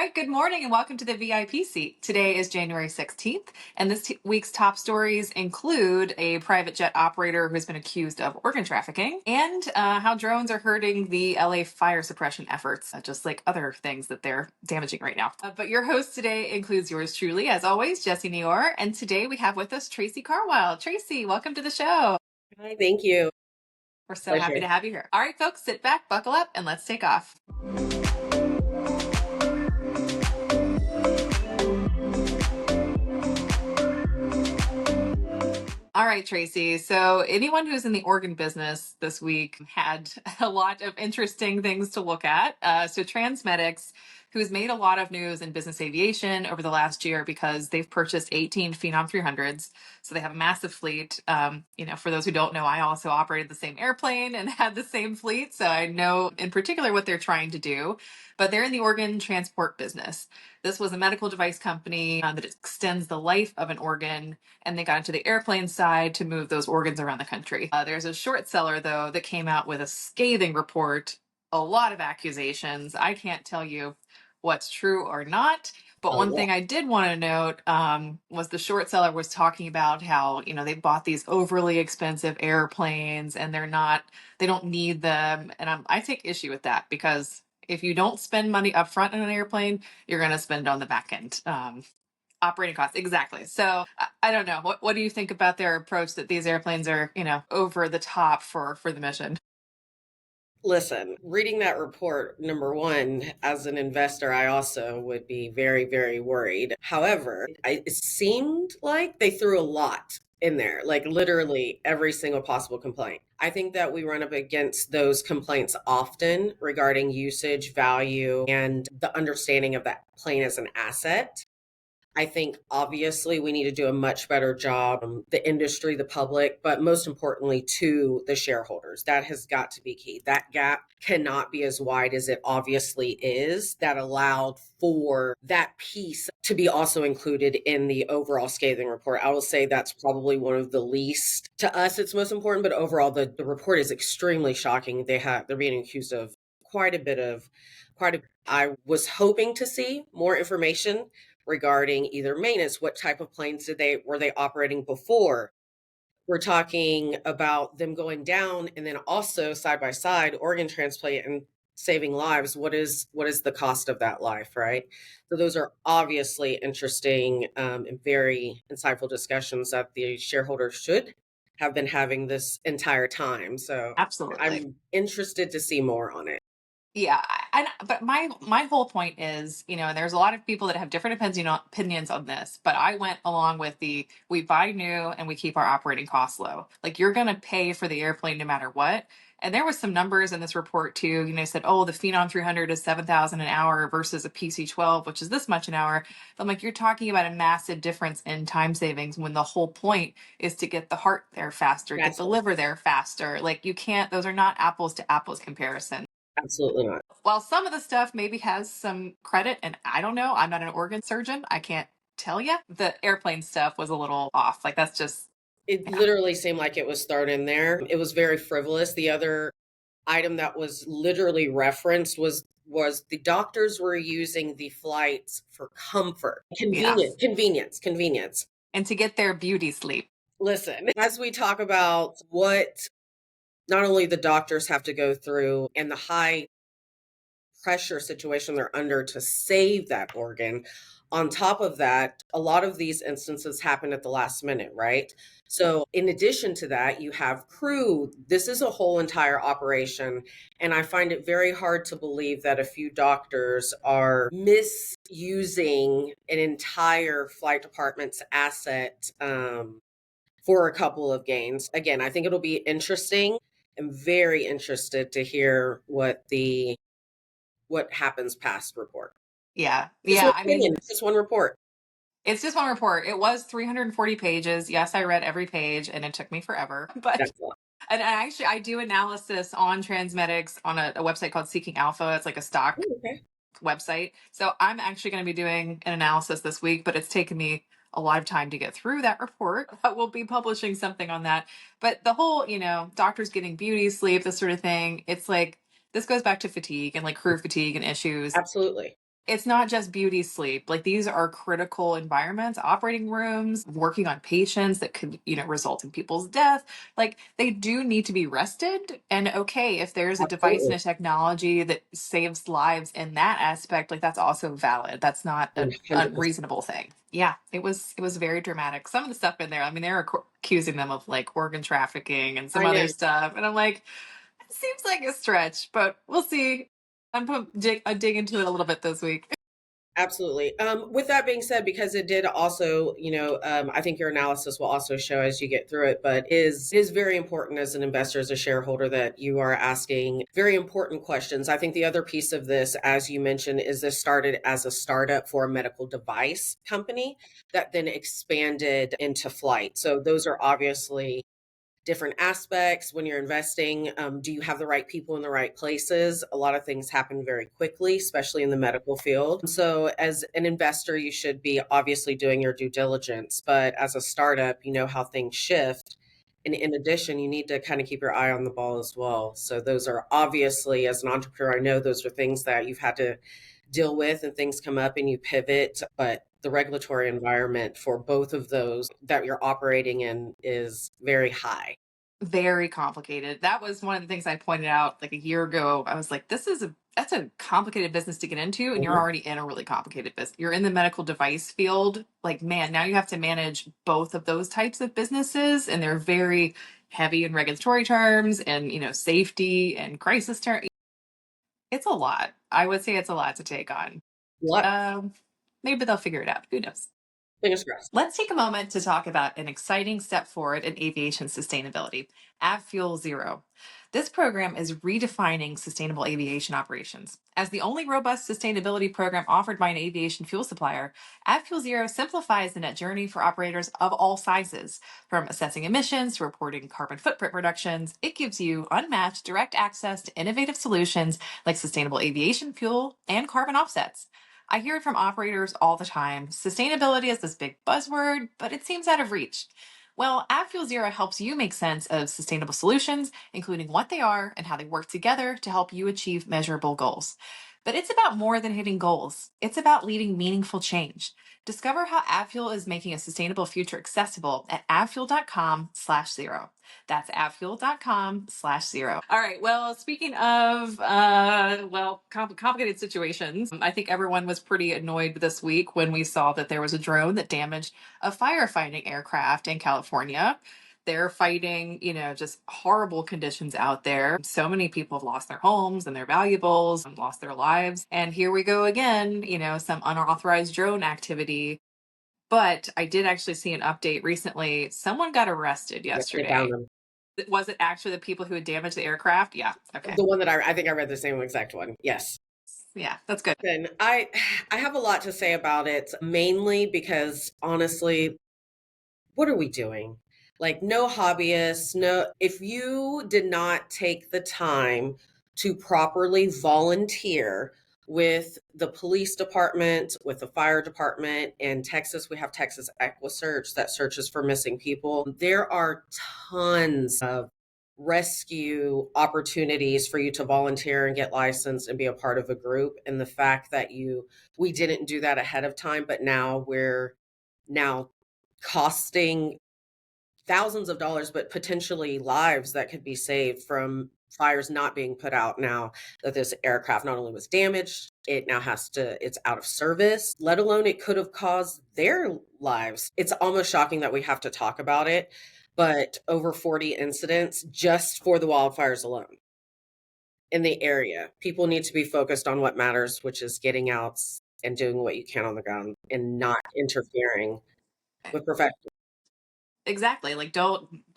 right, good morning and welcome to the VIP seat. Today is January 16th, and this week's top stories include a private jet operator who's been accused of organ trafficking and how drones are hurting the LA fire suppression efforts, just like other things that they're damaging right now. But your host today includes yours truly, as always, Jessie Naor, and today we have with us Tracie Carwile. Tracie, welcome to the show. Hi, thank you. We're so happy to have you here. All right, folks, sit back, buckle up, and let's take off. All right, Tracie. So anyone who's in the organ business this week had a lot of interesting things to look at. So Transmedics, who's made a lot of news in business aviation over the last year because they've purchased 18 Phenom 300s. So they have a massive fleet. For those who don't know, I also operated the same airplane and had the same fleet. So I know in particular what they're trying to do. But they're in the organ transport business. This was a medical device company that extends the life of an organ, and they got into the airplane side to move those organs around the country. There's a short seller, though, that came out with a scathing report, a lot of accusations. I can't tell you what's true or not. But one thing I did want to note was the short seller was talking about how, they bought these overly expensive airplanes and they don't need them. And I take issue with that because if you don't spend money up front in an airplane, you're going to spend on the back end. Operating costs. Exactly. So I don't know. What do you think about their approach that these airplanes are, over the top for the mission? Listen, reading that report, number one, as an investor, I also would be very, very worried. However, it seemed like they threw a lot in there, like literally every single possible complaint. I think that we run up against those complaints often regarding usage, value, and the understanding of that plane as an asset. I think obviously we need to do a much better job, the industry, the public, but most importantly to the shareholders. That has got to be key. That gap cannot be as wide as it obviously is. That allowed for that piece to be also included in the overall scathing report. I will say that's probably one of the least, to us it's most important, but overall the report is extremely shocking. They're being accused of I was hoping to see more information regarding either maintenance, what type of planes were they operating before. We're talking about them going down, and then also side by side organ transplant and saving lives. What is the cost of that life, right? So those are obviously interesting and very insightful discussions that the shareholders should have been having this entire time. So Absolutely. I'm interested to see more on it. Yeah, but my whole point is, and there's a lot of people that have different opinions on this, but I went along with we buy new and we keep our operating costs low. Like you're going to pay for the airplane no matter what. And there was some numbers in this report too. Said, oh, the Phenom 300 is 7,000 an hour versus a PC-12, which is this much an hour. But I'm like, you're talking about a massive difference in time savings when the whole point is to get the heart there faster, get the liver there faster. Like you can't; those are not apples to apples comparison. Absolutely not. While some of the stuff maybe has some credit, and I don't know, I'm not an organ surgeon, I can't tell you. The airplane stuff was a little off. Like that's just It literally seemed like it was thrown in there. It was very frivolous. The other item that was literally referenced was the doctors were using the flights for comfort, convenience. And to get their beauty sleep. Listen, as we talk about what not only the doctors have to go through and the high pressure situation they're under to save that organ. On top of that, a lot of these instances happen at the last minute, right? So, in addition to that, you have crew. This is a whole entire operation. And I find it very hard to believe that a few doctors are misusing an entire flight department's asset for a couple of gains. Again, I think it'll be interesting. I'm very interested to hear what happens past report. Yeah. It's just one report. It's just one report. It was 340 pages. Yes, I read every page and it took me forever. But and I do analysis on Transmedics on a website called Seeking Alpha. It's like a stock website. So I'm actually going to be doing an analysis this week, but it's taken me a lot of time to get through that report. We'll be publishing something on that. But the whole, doctors getting beauty sleep, this sort of thing, it's like this goes back to fatigue and like crew fatigue and issues. Absolutely. It's not just beauty sleep. Like these are critical environments, operating rooms, working on patients that could, result in people's death. Like they do need to be rested. And okay, if there's a device and Absolutely. a technology that saves lives in that aspect, like that's also valid. That's not an 100%. unreasonable thing. Yeah, it was very dramatic. Some of the stuff in there, I mean, they're accusing them of like organ trafficking and some I know. other stuff. And I'm like, it seems like a stretch, but we'll see. I dig into it a little bit this week. Absolutely. With that being said, because it did also, I think your analysis will also show as you get through it, but is very important as an investor, as a shareholder, that you are asking very important questions. I think the other piece of this, as you mentioned, is this started as a startup for a medical device company that then expanded into flight. So those are obviously different aspects when you're investing. Do you have the right people in the right places? A lot of things happen very quickly, especially in the medical field. So, as an investor, you should be obviously doing your due diligence. But as a startup, you know how things shift. And in addition, you need to kind of keep your eye on the ball as well. So, those are obviously, as an entrepreneur, I know those are things that you've had to deal with, and things come up and you pivot. But the regulatory environment for both of those that you're operating in is very high. Very complicated. That was one of the things I pointed out like a year ago. I was like, that's a complicated business to get into, and you're Mhm. already in a really complicated business. You're in the medical device field. Like, man, now you have to manage both of those types of businesses, and they're very heavy in regulatory terms and safety and crisis terms. It's a lot. I would say it's a lot to take on. What? Um, Maybe they'll figure it out. Who knows? Fingers crossed. Let's take a moment to talk about an exciting step forward in aviation sustainability, AvFuel Zero. This program is redefining sustainable aviation operations. As the only robust sustainability program offered by an aviation fuel supplier, AvFuel Zero simplifies the net journey for operators of all sizes. From assessing emissions to reporting carbon footprint reductions, it gives you unmatched direct access to innovative solutions like sustainable aviation fuel and carbon offsets. I hear it from operators all the time. Sustainability is this big buzzword, but it seems out of reach. Well, AdFuel Zero helps you make sense of sustainable solutions, including what they are and how they work together to help you achieve measurable goals. But it's about more than hitting goals. It's about leading meaningful change. Discover how AdFuel is making a sustainable future accessible at adfuel.com/zero. That's adfuel.com/zero. All right. Well, speaking of, complicated situations, I think everyone was pretty annoyed this week when we saw that there was a drone that damaged a firefighting aircraft in California. They're fighting, just horrible conditions out there. So many people have lost their homes and their valuables and lost their lives. And here we go again, some unauthorized drone activity. But I did actually see an update recently. Someone got arrested Yep, they found yesterday. them. Was it actually the people who had damaged the aircraft? Yeah. Okay. The one that I think I read the same exact one. Yes. Yeah, that's good. And I have a lot to say about it, mainly because honestly, what are we doing? Like, no hobbyists, no, if you did not take the time to properly volunteer with the police department, with the fire department in Texas, we have Texas EquiSearch that searches for missing people. There are tons of rescue opportunities for you to volunteer and get licensed and be a part of a group. And the fact that we didn't do that ahead of time, but now we're now costing thousands of dollars, but potentially lives that could be saved from fires not being put out, now that this aircraft not only was damaged, it's out of service, let alone it could have caused their lives. It's almost shocking that we have to talk about it, but over 40 incidents just for the wildfires alone in the area. People need to be focused on what matters, which is getting out and doing what you can on the ground and not interfering with professionals. Exactly. Like,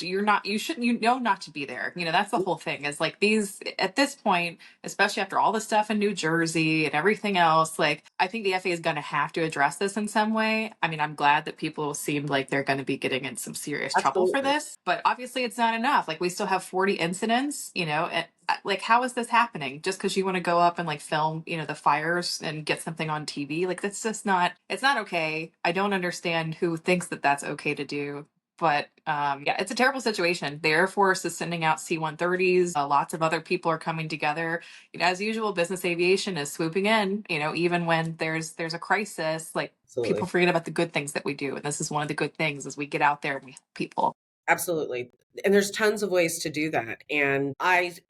you're not, you shouldn't, not to be there. That's the whole thing is like these, at this point, especially after all the stuff in New Jersey and everything else, like, I think the FAA is going to have to address this in some way. I mean, I'm glad that people seemed like they're going to be getting in some serious trouble for Absolutely. this, but obviously it's not enough. Like, we still have 40 incidents, and like, how is this happening? Just because you want to go up and like film, the fires and get something on TV? Like, that's just not, it's not okay. I don't understand who thinks that that's okay to do. But yeah, it's a terrible situation. The Air Force is sending out C-130s. Lots of other people are coming together. As usual, business aviation is swooping in. Even when there's a crisis, like people Absolutely. forget about the good things that we do, and this is one of the good things: is we get out there and we help people. Absolutely. And there's tons of ways to do that. And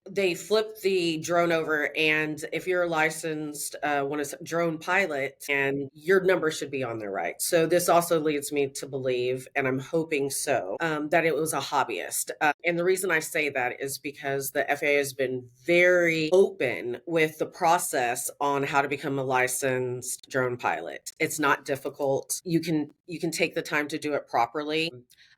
they flipped the drone over, and if you're a licensed one is drone pilot, and your number should be on there, right? So this also leads me to believe, and I'm hoping so, that it was a hobbyist. And the reason I say that is because the FAA has been very open with the process on how to become a licensed drone pilot. It's not difficult. You can take the time to do it properly.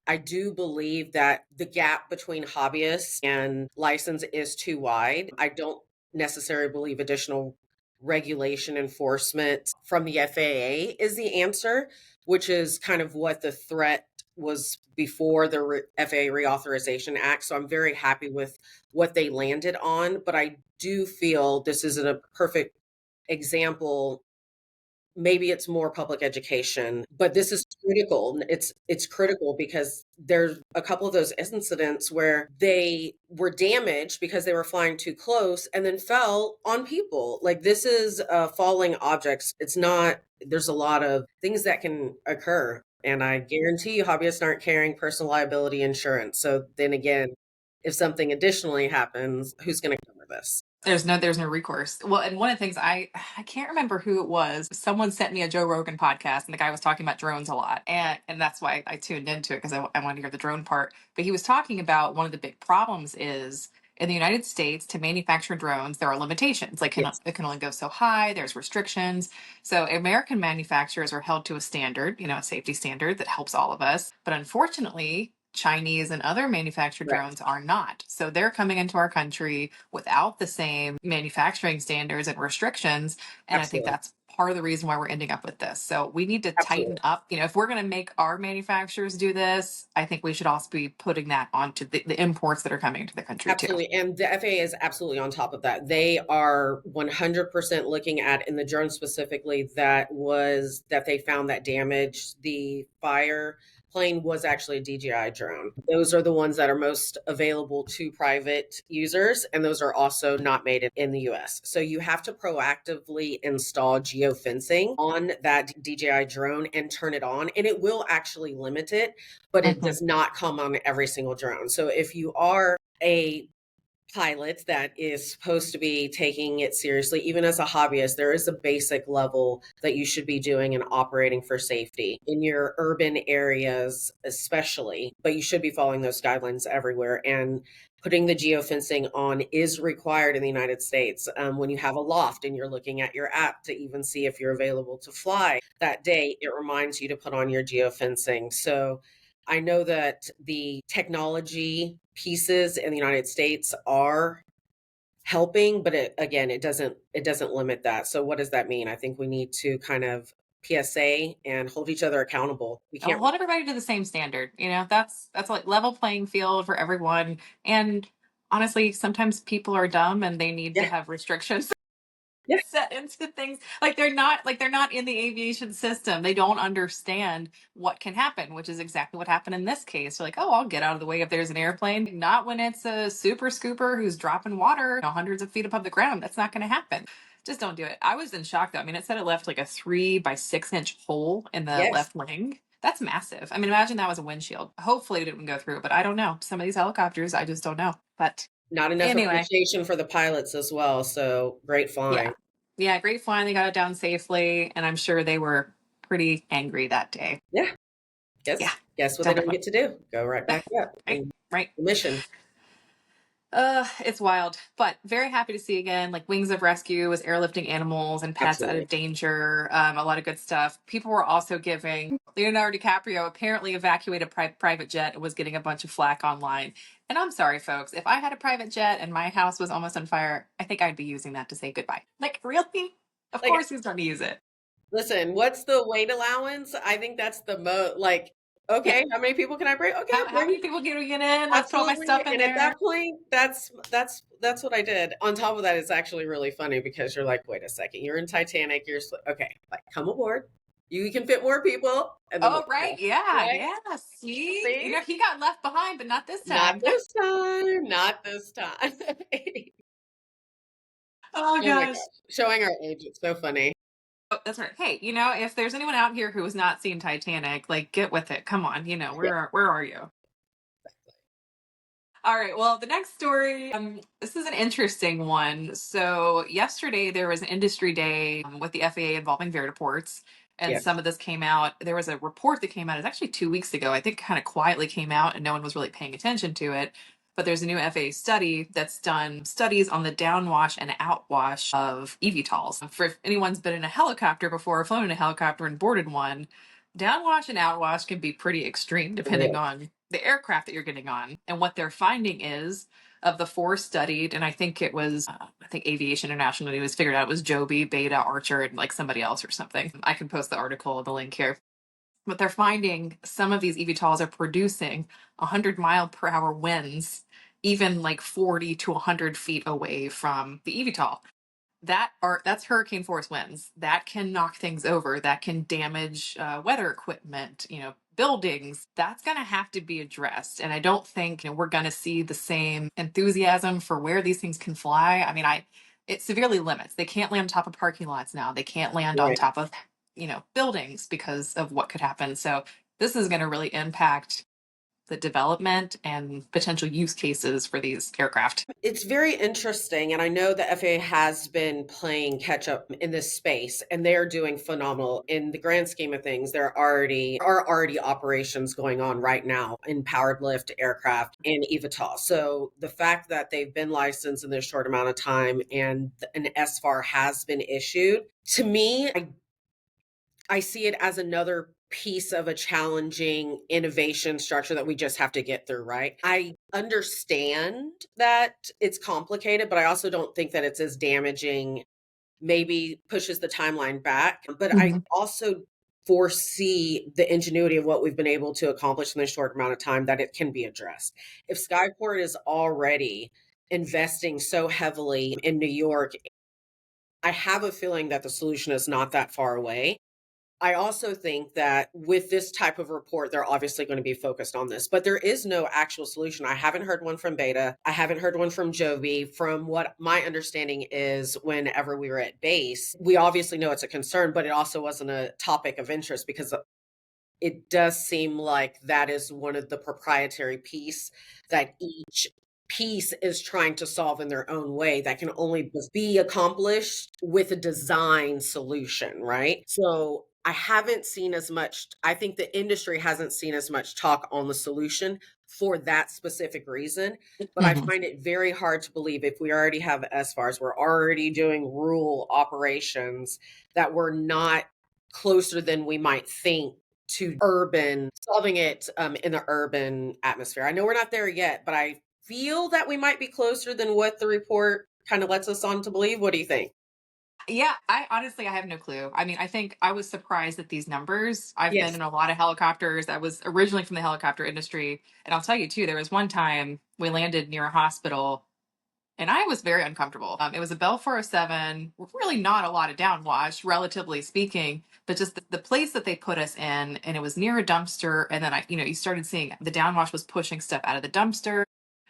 I do believe that the gap between hobbyists and license is too wide. I don't necessarily believe additional regulation enforcement from the FAA is the answer, which is kind of what the threat was before the FAA Reauthorization Act. So I'm very happy with what they landed on, but I do feel this isn't a perfect example. Maybe it's more public education, but this is critical. It's critical because there's a couple of those incidents where they were damaged because they were flying too close and then fell on people. Like, this is falling objects. It's not, there's a lot of things that can occur, and I guarantee you hobbyists aren't carrying personal liability insurance. So then again, if something additionally happens, who's going to cover this? There's no recourse. Well, and one of the things I can't remember who it was. Someone sent me a Joe Rogan podcast, and the guy was talking about drones a lot, and that's why I tuned into it, because I wanted to hear the drone part. But he was talking about one of the big problems is in the United States, to manufacture drones, there are limitations. Like, Yes, it can only go so high. There's restrictions. So American manufacturers are held to a standard, a safety standard that helps all of us. But unfortunately, Chinese and other manufactured correct. drones are not. So they're coming into our country without the same manufacturing standards and restrictions. And I think Absolutely. that's part of the reason why we're ending up with this. So we need to Absolutely. tighten up. If we're going to make our manufacturers do this, I think we should also be putting that onto the imports that are coming into the country too. Absolutely. And the FAA is absolutely on top of that. They are 100% looking at, in the drone specifically, that they found that damage. The fire plane was actually a DJI drone. Those are the ones that are most available to private users, and those are also not made in the US. So you have to proactively install geofencing on that DJI drone and turn it on, and it will actually limit it, but it Mhm. does not come on every single drone. So if you are a pilot that is supposed to be taking it seriously, even as a hobbyist, there is a basic level that you should be doing and operating for safety in your urban areas, especially, but you should be following those guidelines everywhere. And putting the geofencing on is required in the United States. When you have a loft and you're looking at your app to even see if you're available to fly that day, it reminds you to put on your geofencing. So I know that the technology pieces in the United States are helping, but it doesn't limit that. So what does that mean? I think we need to kind of PSA and hold each other accountable. We I'll can't. hold everybody to the same standard. That's like level playing field for everyone. And honestly, sometimes people are dumb and they need to Yeah, have restrictions yeah, set into things. Like they're not in the aviation system. They don't understand what can happen, which is exactly what happened in this case. They're like, oh, I'll get out of the way if there's an airplane. Not when it's a super scooper who's dropping water, hundreds of feet above the ground. That's not going to happen. Just don't do it. I was in shock though. I mean, it said it left like a 3 by 6 inch hole in the yes. left wing. That's massive. I mean, imagine that was a windshield. Hopefully it didn't go through, but I don't know. Some of these helicopters, I just don't know. But Not enough anyway, appreciation for the pilots as well. So great yeah. flying. Yeah, great flying. They got it down safely, and I'm sure they were pretty angry that day. Yeah. Yeah, Guess what they don't definitely. get to do? Go right back up Right, in right. the mission. It's wild, but very happy to see again. Like Wings of Rescue was airlifting animals and pets out Absolutely. of danger. A lot of good stuff. People were also giving. Leonardo DiCaprio apparently evacuated a private jet and was getting a bunch of flack online. And I'm sorry, folks. If I had a private jet and my house was almost on fire, I think I'd be using that to say goodbye. Like, really? Of Like, course he's going to use it. listen, what's the weight allowance? I think that's the most, like, Yeah. okay, how many people can I bring? Okay, How bring. many people can we get in? Let's throw my Absolutely. stuff in And at there. that point, that's what I did. On top of that, it's actually really funny because you're like, wait a second, you're in Titanic, okay, like, come aboard. You can fit more people and then Oh, right. Yeah. right? Yeah. See, See? he got left behind, but not this Not time. this time, not this time. Oh, Oh my gosh. gosh. Showing our age, it's so funny. Oh, that's right. Hey, if there's anyone out here who has not seen Titanic, like, get with it. Come on. Yeah. Where are you? All right. Well, the next story, this is an interesting one. So, yesterday there was an industry day with the FAA involving vertiports, and Yes. some of this came out. There was a report that came out. It's actually 2 weeks ago. I think kind of quietly came out, and no one was really paying attention to it. But there's a new FAA study that's done studies on the downwash and outwash of eVTOLs. For if anyone's been in a helicopter before, or flown in a helicopter and boarded one, downwash and outwash can be pretty extreme It depending is. on the aircraft that you're getting on. And what they're finding is, of the four studied, and I think it was, I think Aviation International News figured out it was Joby, Beta, Archer, and like somebody else or something. I can post the article, the link here. But they're finding some of these eVTOLs are producing 100-mile-per-hour winds, even like 40 to 100 feet away from the eVTOL. That's hurricane force winds that can knock things over, that can damage weather equipment, buildings. That's going to have to be addressed, and I don't think we're going to see the same enthusiasm for where these things can fly. I mean, I it severely limits. They can't land on top of parking lots now. They can't land on Right. top of buildings because of what could happen. So this is going to really impact the development and potential use cases for these aircraft. It's very interesting, and I know the FAA has been playing catch up in this space, and they're doing phenomenal. In the grand scheme of things, there are already operations going on right now in powered lift aircraft and eVTOL. So the fact that they've been licensed in this short amount of time and an SFAR has been issued, to me, I see it as another piece of a challenging innovation structure that we just have to get through, right? I understand that it's complicated, but I also don't think that it's as damaging, maybe pushes the timeline back. But I Mhm. also foresee the ingenuity of what we've been able to accomplish in this short amount of time that it can be addressed. If Skyport is already investing so heavily in New York, I have a feeling that the solution is not that far away. I also think that with this type of report, they're obviously going to be focused on this, but there is no actual solution. I haven't heard one from Beta. I haven't heard one from Joby. From what my understanding is, whenever we were at base, we obviously know it's a concern, but it also wasn't a topic of interest because it does seem like that is one of the proprietary piece that each piece is trying to solve in their own way that can only be accomplished with a design solution, right? So I haven't seen as much, I think the industry hasn't seen as much talk on the solution for that specific reason. But I Mhm. find it very hard to believe if we already have SFARs, we're already doing rural operations, that we're not closer than we might think to urban, solving it in the urban atmosphere. I know we're not there yet, but I feel that we might be closer than what the report kind of lets us on to believe. What do you think? Yeah, I honestly I have no clue. I mean, I think I was surprised at these numbers. I've been Yes, in a lot of helicopters. I was originally from the helicopter industry, and I'll tell you too, there was one time we landed near a hospital and I was very uncomfortable. It was a Bell 407, really not a lot of downwash, relatively speaking, but just the place that they put us in, and it was near a dumpster. And then you started seeing the downwash was pushing stuff out of the dumpster.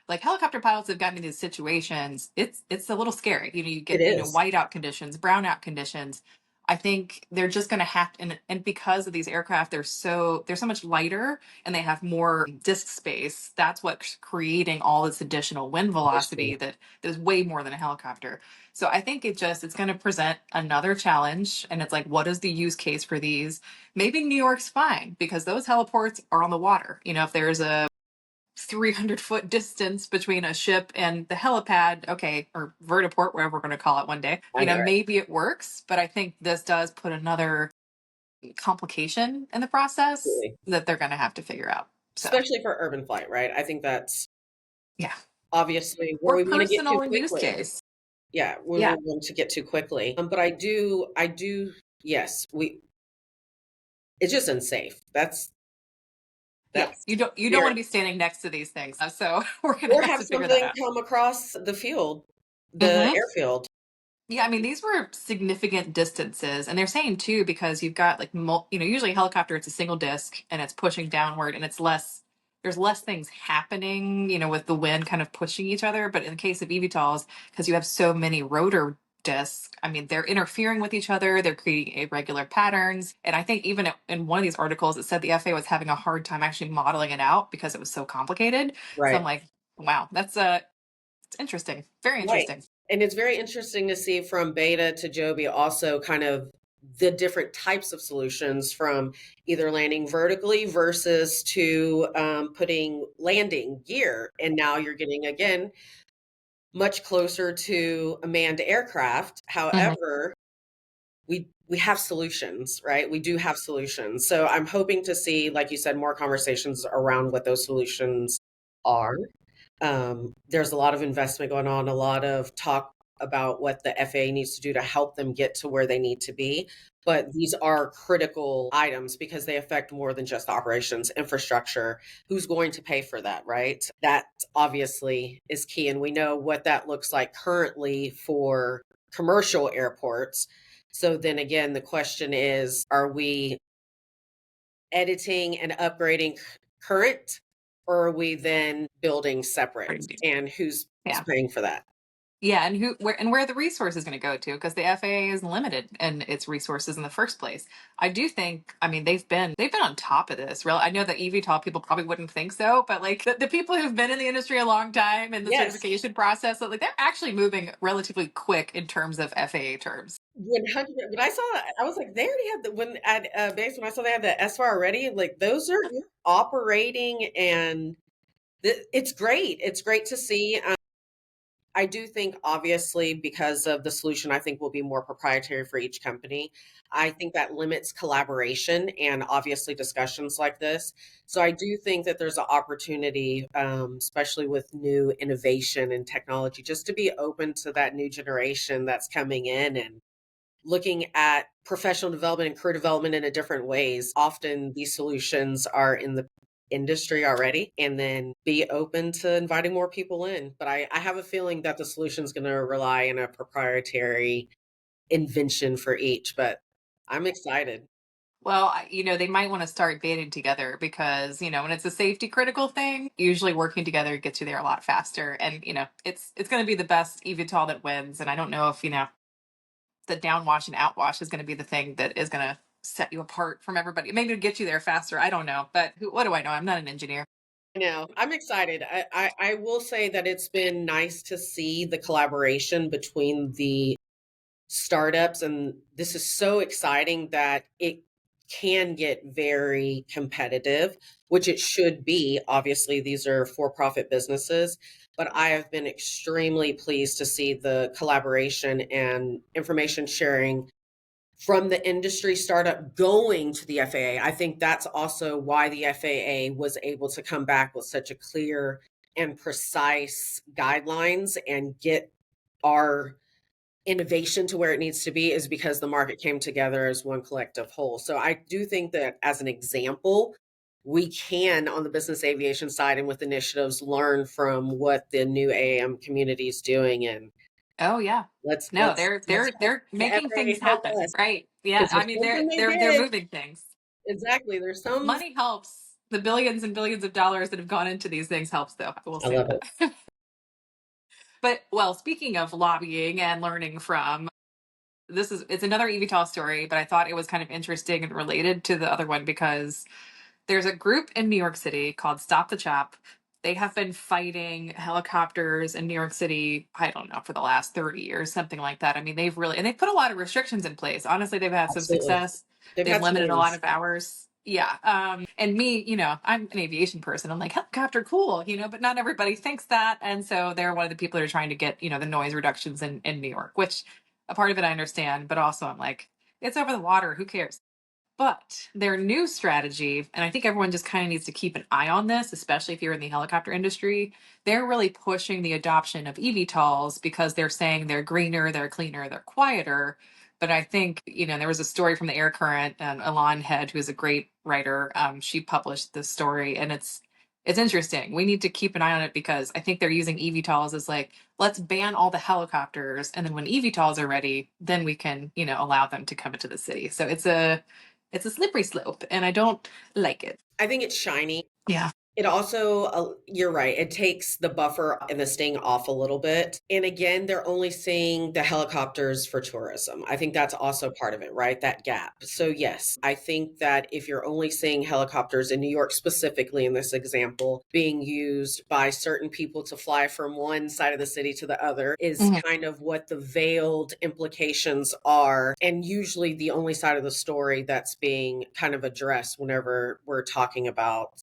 Like helicopter pilots have gotten in these situations, it's a little scary. You it get is. whiteout conditions, brownout conditions. I think they're just going to have to, and because of these aircraft, they're so much lighter and they have more disk space. That's what's creating all this additional wind velocity that there's way more than a helicopter. So I think it's going to present another challenge, and it's like, what is the use case for these? Maybe New York's fine because those heliports are on the water. If there's a 300-foot distance between a ship and the helipad, okay, or vertiport, whatever we're going to call it one day, I know, right? maybe it works, but I think this does put another complication in the process Absolutely. that they're going to have to figure out. So, Especially for urban flight, right? I think that's yeah. obviously where Or we want to get to personal use quickly. case. Yeah, we Yeah. want to get to quickly. But yes, it's just unsafe. Yeah. That's You don't want very, to be standing next to these things. So we're going to or have have to figure that something out. come across the field, the Hmm. airfield. Yeah, I mean, these were significant distances. And they're saying too, because you've got like, usually a helicopter, it's a single disc and it's pushing downward and there's less things happening, with the wind kind of pushing each other. But in the case of eVTOLs, because you have so many rotor discs, I mean, they're interfering with each other, they're creating irregular patterns. And I think even in one of these articles, it said the FAA was having a hard time actually modeling it out because it was so complicated. So I'm Right. like, wow, it's interesting. Very Right. interesting. And it's very interesting to see from beta to Joby also kind of the different types of solutions from either landing vertically versus to putting landing gear. And now you're getting, again, much closer to a manned aircraft. Mhm. However, we have solutions, right? We do have solutions. So I'm hoping to see, like you said, more conversations around what those solutions are. There's a lot of investment going on, a lot of talk about what the FAA needs to do to help them get to where they need to be. But these are critical items because they affect more than just operations, infrastructure. Who's going to pay for that, right? That obviously is key. And we know what that looks like currently for commercial airports. So then again, the question is, are we editing and upgrading current, or are we then building separate? And who's Yeah. paying for that? Yeah, and where the resource is going to go to, because the FAA is limited in its resources in the first place. I do think, I mean, they've been on top of this. Real, I know that eVTOL people probably wouldn't think so, but like the people who've been in the industry a long time in the Yes, certification process, like they're actually moving relatively quick in terms of FAA terms. 100. When I saw that, I was like, they already had the when at base when I saw they had the SFAR already. Like those are operating, and it's great. It's great to see. I do think, obviously, because of the solution, I think will be more proprietary for each company. I think that limits collaboration and obviously discussions like this. So I do think that there's an opportunity, especially with new innovation and technology, just to be open to that new generation that's coming in and looking at professional development and career development in a different ways. Often these solutions are in the industry already, and then be open to inviting more people in. But I have a feeling that the solution is going to rely on a proprietary invention for each. But I'm excited. Well, they might want to start banding together because, when it's a safety critical thing, usually working together gets you there a lot faster. And, it's going to be the best eVTOL that wins. And I don't know if, the downwash and outwash is going to be the thing that is going to set you apart from everybody. Maybe to get you there faster. I don't know. But what do I know? I'm not an engineer. I know. I'm excited. I will say that it's been nice to see the collaboration between the startups, and this is so exciting that it can get very competitive, which it should be. Obviously, these are for-profit businesses, but I have been extremely pleased to see the collaboration and information sharing from the industry startup going to the FAA. I think that's also why the FAA was able to come back with such a clear and precise guidelines and get our innovation to where it needs to be, is because the market came together as one collective whole. So I do think that as an example, we can, on the business aviation side and with initiatives, learn from what the new AAM community is doing, and Oh yeah. let's No, let's they're let's they're help they're the making things FAA help happen, us, right? Yeah. because I there's mean, they're something they they're they're did. moving things. Exactly. There's some. Money helps. The billions and billions of dollars that have gone into these things helps, though. I will I say love it. that. But well, speaking of lobbying and learning from, it's another eVTOL story, but I thought it was kind of interesting and related to the other one because there's a group in New York City called Stop the Chop. They have been fighting helicopters in New York City, I don't know, for the last 30 years, something like that. I mean, they've put a lot of restrictions in place. Honestly, they've had some Absolutely. success. They've They've had some limited a lot wins. of hours. Yeah. And me, I'm an aviation person. I'm like, helicopter, cool, but not everybody thinks that. And so they're one of the people that are trying to get, the noise reductions in New York, which a part of it I understand, but also I'm like, it's over the water. Who cares? But their new strategy, and I think everyone just kind of needs to keep an eye on this, especially if you're in the helicopter industry, they're really pushing the adoption of eVTOLs because they're saying they're greener, they're cleaner, they're quieter. But I think, there was a story from the Air Current, Alon Head, who is a great writer. She published this story, and It's interesting. We need to keep an eye on it because I think they're using eVTOLs as like, let's ban all the helicopters, and then when eVTOLs are ready, then we can, allow them to come into the city. So it's a slippery slope, and I don't like it. I think it's shiny. Yeah. It also, you're right, it takes the buffer and the sting off a little bit. And again, they're only seeing the helicopters for tourism. I think that's also part of it, right? That gap. So, yes, I think that if you're only seeing helicopters in New York, specifically in this example, being used by certain people to fly from one side of the city to the other, is kind of what the veiled implications are. And usually the only side of the story that's being kind of addressed whenever we're talking about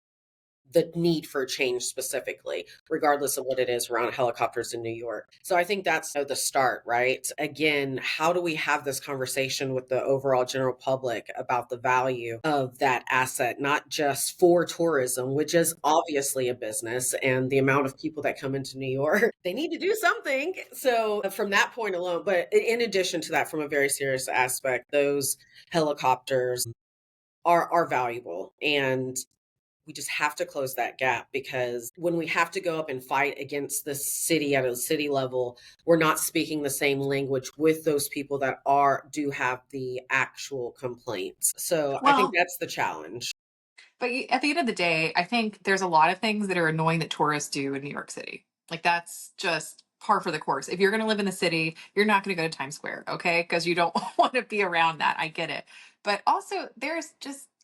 the need for change specifically, regardless of what it is around helicopters in New York. So I think that's the start, right? Again, how do we have this conversation with the overall general public about the value of that asset, not just for tourism, which is obviously a business, and the amount of people that come into New York, they need to do something. So from that point alone, but in addition to that, from a very serious aspect, those helicopters are valuable, and we just have to close that gap, because when we have to go up and fight against the city at a city level, we're not speaking the same language with those people that do have the actual complaints. So I think Well, that's the challenge. but at the end of the day, I think there's a lot of things that are annoying that tourists do in New York City. Like that's just par for the course. If you're going to live in the city, you're not going to go to Times Square, okay? Because you don't want to be around that. I get it. But also,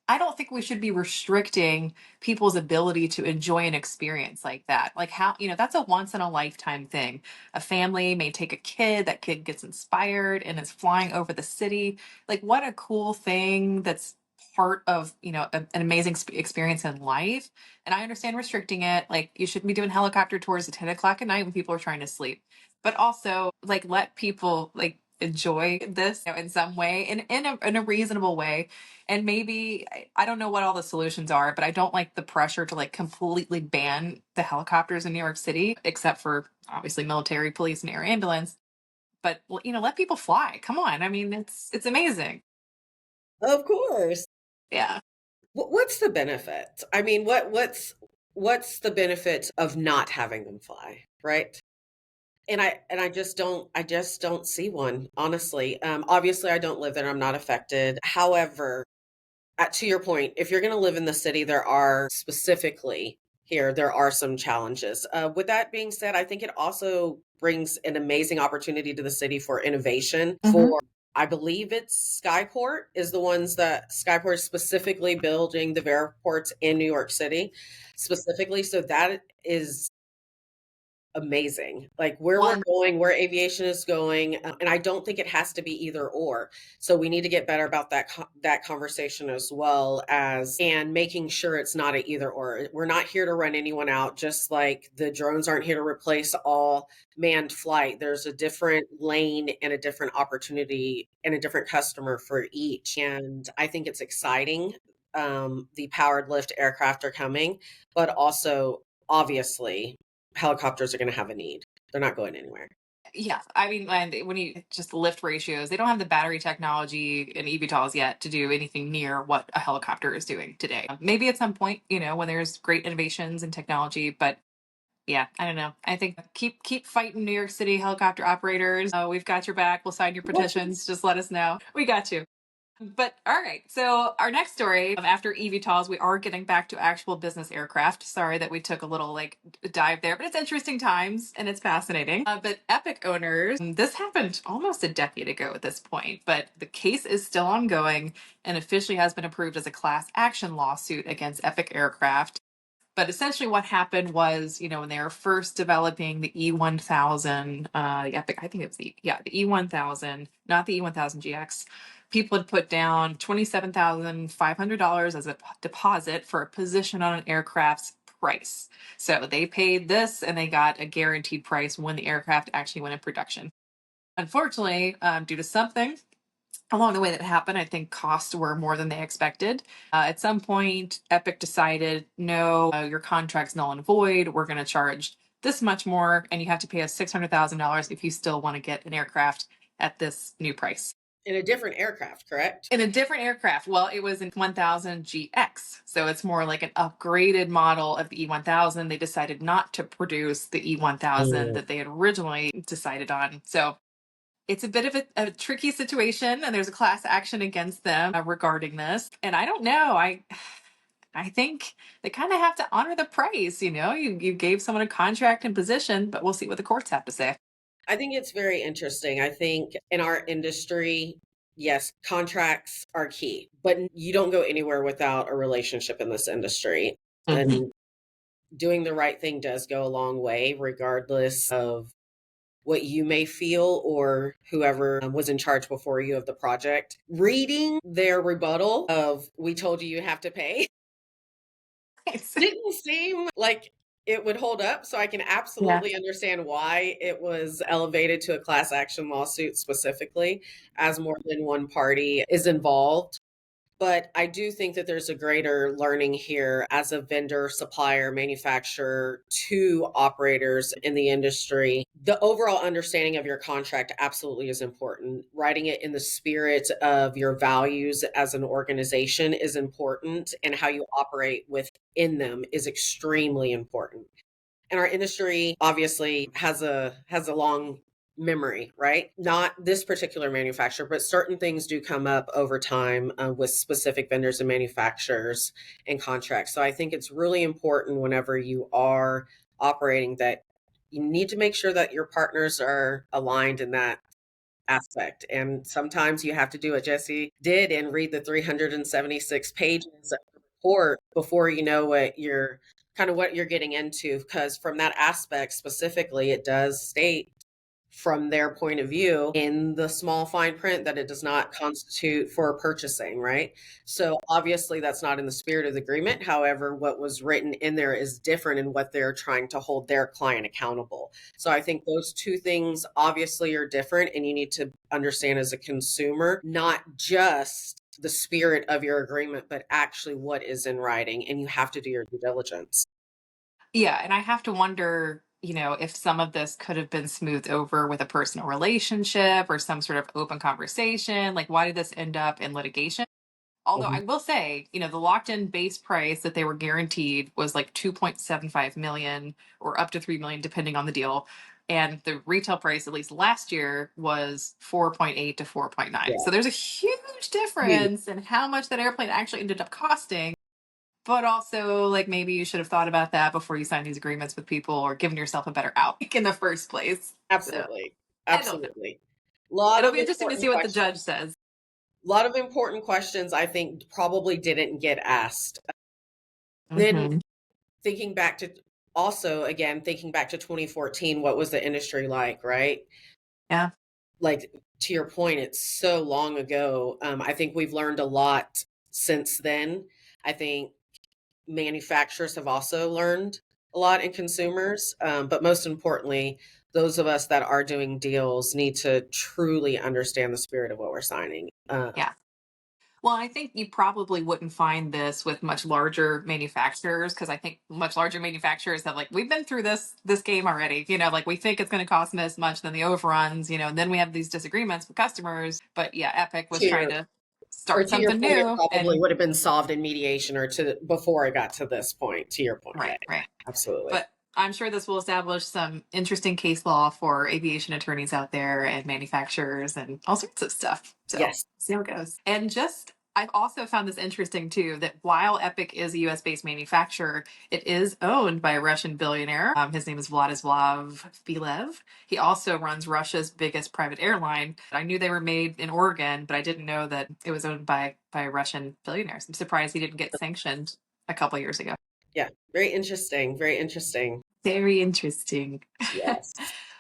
I don't think we should be restricting people's ability to enjoy an experience like that. Like how, that's a once in a lifetime thing. A family may take a kid, that kid gets inspired and is flying over the city. Like what a cool thing that's part of an amazing experience in life. And I understand restricting it, like you shouldn't be doing helicopter tours at 10 o'clock at night when people are trying to sleep, but also like let people like enjoy this, in some way, in a reasonable way. And maybe I don't know what all the solutions are, but I don't like the pressure to like completely ban the helicopters in New York City, except for obviously military, police, and air ambulance. But let people fly. Come on, I mean it's amazing. Of course. Yeah. What's the benefit? I mean, what's the benefit of not having them fly, right? And I just don't see one, honestly. Obviously I don't live there, I'm not affected. However, to your point, if you're going to live in the city, there are some challenges. With that being said, I think it also brings an amazing opportunity to the city for innovation. Mhm. I believe it's Skyport is specifically building the vertiports in New York City specifically. So that is amazing. Like where we're One. going, where aviation is going, and I don't think it has to be either or. So we need to get better about that conversation, as well as and making sure it's not a either or. We're not here to run anyone out, just like the drones aren't here to replace all manned flight. There's a different lane and a different opportunity and a different customer for each. And I think it's exciting. The powered lift aircraft are coming, but also obviously helicopters are going to have a need. They're not going anywhere. Yeah, I mean, and when you just lift ratios, they don't have the battery technology in eVTOLs yet to do anything near what a helicopter is doing today. Maybe at some point, when there's great innovations in technology, but yeah, I don't know. I think keep fighting, New York City helicopter operators. We've got your back. We'll sign your petitions. Just let us know. We got you. But all right, so our next story, after eVTOLs, we are getting back to actual business aircraft. Sorry that we took a little like dive there, but it's interesting times and it's fascinating. But Epic owners, this happened almost a decade ago at this point, but the case is still ongoing and officially has been approved as a class action lawsuit against Epic Aircraft. But essentially, what happened was, when they were first developing the E1000, the Epic, I think it was the E1000, not the E1000 GX. People had put down $27,500 as a deposit for a position on an aircraft's price. So they paid this and they got a guaranteed price when the aircraft actually went in production. Unfortunately, due to something along the way that happened, I think costs were more than they expected. At some point, Epic decided, no, your contract's null and void. We're going to charge this much more, and you have to pay us $600,000 if you still want to get an aircraft at this new price. In a different aircraft, correct? In a different aircraft. Well, it was in 1000 GX. So it's more like an upgraded model of the E1000. They decided not to produce the E1000 Mm. that they had originally decided on. So it's a bit of a tricky situation, and there's a class action against them regarding this. And I don't know. I think they kind of have to honor the price. You gave someone a contract and position, but we'll see what the courts have to say. I think it's very interesting. I think in our industry, yes, contracts are key, but you don't go anywhere without a relationship in this industry. Mm-hmm. And doing the right thing does go a long way, regardless of what you may feel or whoever was in charge before you of the project. Reading their rebuttal of, we told you you have to pay, didn't seem like it would hold up. So I can Yeah. absolutely understand why it was elevated to a class action lawsuit specifically, as more than one party is involved. But I do think that there's a greater learning here as a vendor, supplier, manufacturer to operators in the industry. The overall understanding of your contract absolutely is important. Writing it in the spirit of your values as an organization is important, and how you operate within them is extremely important. And our industry obviously has a long memory, right? Not this particular manufacturer, but certain things do come up over time with specific vendors and manufacturers and contracts. So I think it's really important whenever you are operating that you need to make sure that your partners are aligned in that aspect. And sometimes you have to do what Jessie did and read the 376 pages of the report before you know what you're getting into. Because from that aspect specifically, it does state from their point of view in the small fine print that it does not constitute for purchasing, right? So obviously that's not in the spirit of the agreement. However, what was written in there is different in what they're trying to hold their client accountable. So I think those two things obviously are different, and you need to understand as a consumer, not just the spirit of your agreement, but actually what is in writing, and you have to do your due diligence. Yeah, and I have to wonder, if some of this could have been smoothed over with a personal relationship or some sort of open conversation. Like, why did this end up in litigation? Although Mhm. I will say, the locked-in base price that they were guaranteed was like 2.75 million or up to 3 million, depending on the deal. And the retail price, at least last year, was 4.8 to 4.9. Yeah. So there's a huge difference in how much that airplane actually ended up costing. But also, like, maybe you should have thought about that before you signed these agreements with people or given yourself a better out in the first place. So Absolutely. I don't know. Absolutely. Lot It'll of be interesting to see important what the questions. judge says. A lot of important questions I think probably didn't get asked. Then Hmm. thinking back to also again thinking back to 2014, what was the industry like, right? Yeah. Like, to your point, it's so long ago. I think we've learned a lot since then. I think manufacturers have also learned a lot, in consumers, but most importantly, those of us that are doing deals need to truly understand the spirit of what we're signing. Yeah. Well, I think you probably wouldn't find this with much larger manufacturers because I think much larger manufacturers have like we've been through this game already. Like we think it's going to cost this much, then the overruns, and then we have these disagreements with customers. But yeah, Epic was to trying your to or start to your something point, it new, probably and would have been solved in mediation, or to before it got to this point. To your point, yeah, right, right. absolutely. But I'm sure this will establish some interesting case law for aviation attorneys out there and manufacturers and all sorts of stuff. So Yes, see how it goes. And just I've also found this interesting too that while Epic is a US based manufacturer, it is owned by a Russian billionaire. His name is Vladislav Bilev. He also runs Russia's biggest private airline. I knew they were made in Oregon, but I didn't know that it was owned by a Russian billionaire. I'm surprised he didn't get sanctioned a couple years ago. yeah, very interesting. Very interesting. Very interesting. Yes,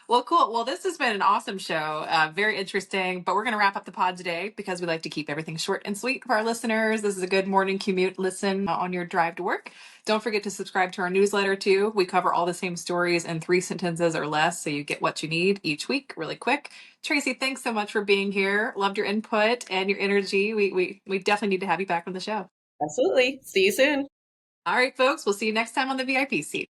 Well, cool. Well, this has been an awesome show. Very interesting. But we're going to wrap up the pod today because we like to keep everything short and sweet for our listeners. This is a good morning commute listen on your drive to work. Don't forget to subscribe to our newsletter too. We cover all the same stories in 3 sentences or less, so you get what you need each week, really quick. Tracie, thanks so much for being here. Loved your input and your energy. We definitely need to have you back on the show. absolutely. See you soon. All right, folks. We'll see you next time on the VIP seat.